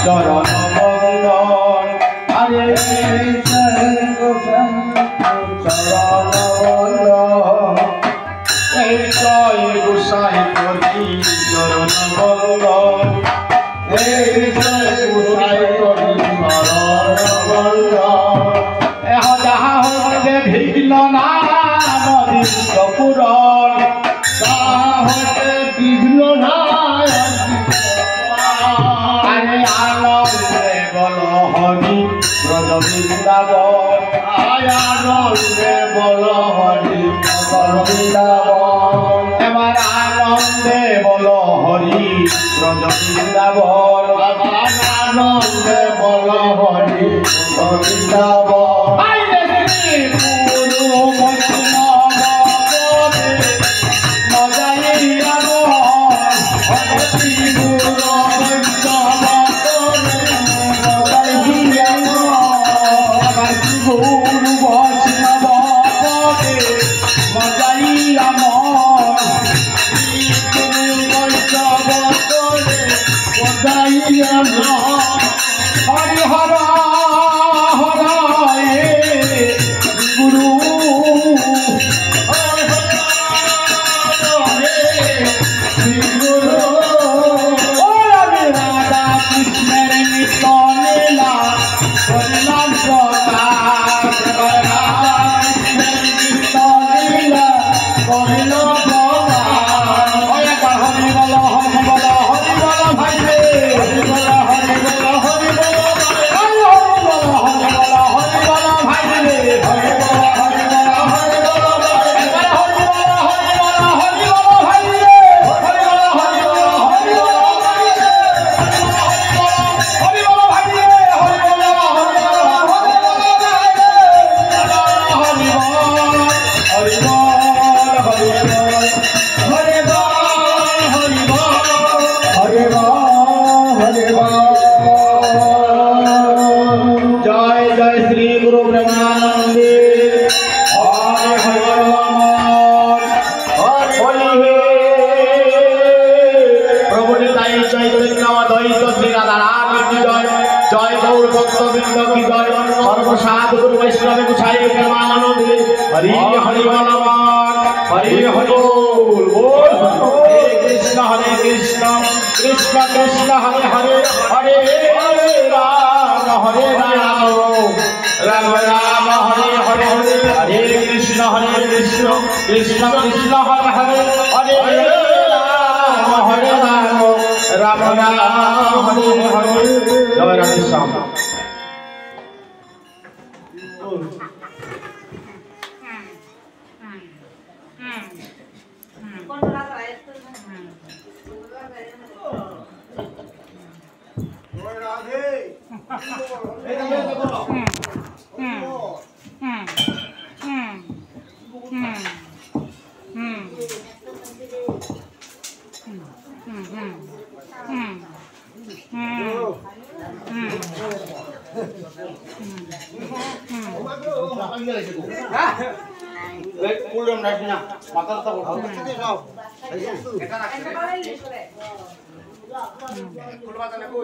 চরণ বন্দন আরে চরণ বন্দন এই জয় গোসাই করি চরণ বন্দন এই জয় গোসাই করি চরণ বন্দন এহ যাহা হতে ভিন্ন নাম পুরন তাহা হতে বিঘ্ন নাই আরে আনন্দে বল হরি ব্রজ বৃন্দাবন আনন্দে বল হরি ব্রজ বৃন্দাবন এবার আনন্দে বল হরি ব্রজ বৃন্দাবন আনন্দে বল হরি ব্রজ বৃন্দাবন হরি হর গুরু রাধা কৃষ্ণের নিত্য লীলা করলাম প্রকাশ রাধা কৃষ্ণের নিত্য লীলা করল প্রকাশ হরি বল হরি বল হরি বল ভাই হরি বল হরি বল হরি বল হরি বল হরি বল হরি বল ভাই হরি বল হরি বল হরি বল जय जय श्री गुरु ब्रह्मानंदे हरे हरे प्रभु निताई जय द्वैत श्री राधा रानी की जय जय गौर भक्त वृंद की जय सर्वसाधु गुरु वैष्णव गुसाई ब्रह्मानंदे हरि हरि हरि हरि बोल कृष्ण कृष्ण कृष्ण हरे हरे हरे राम राम राम हरे हरे हरे कृष्ण कृष्ण कृष्ण हरे हरे हरे राम राम राम हरे हरे जय Radhe Shyam Pulang dari sana, makan tak boleh. Pulang makan aku.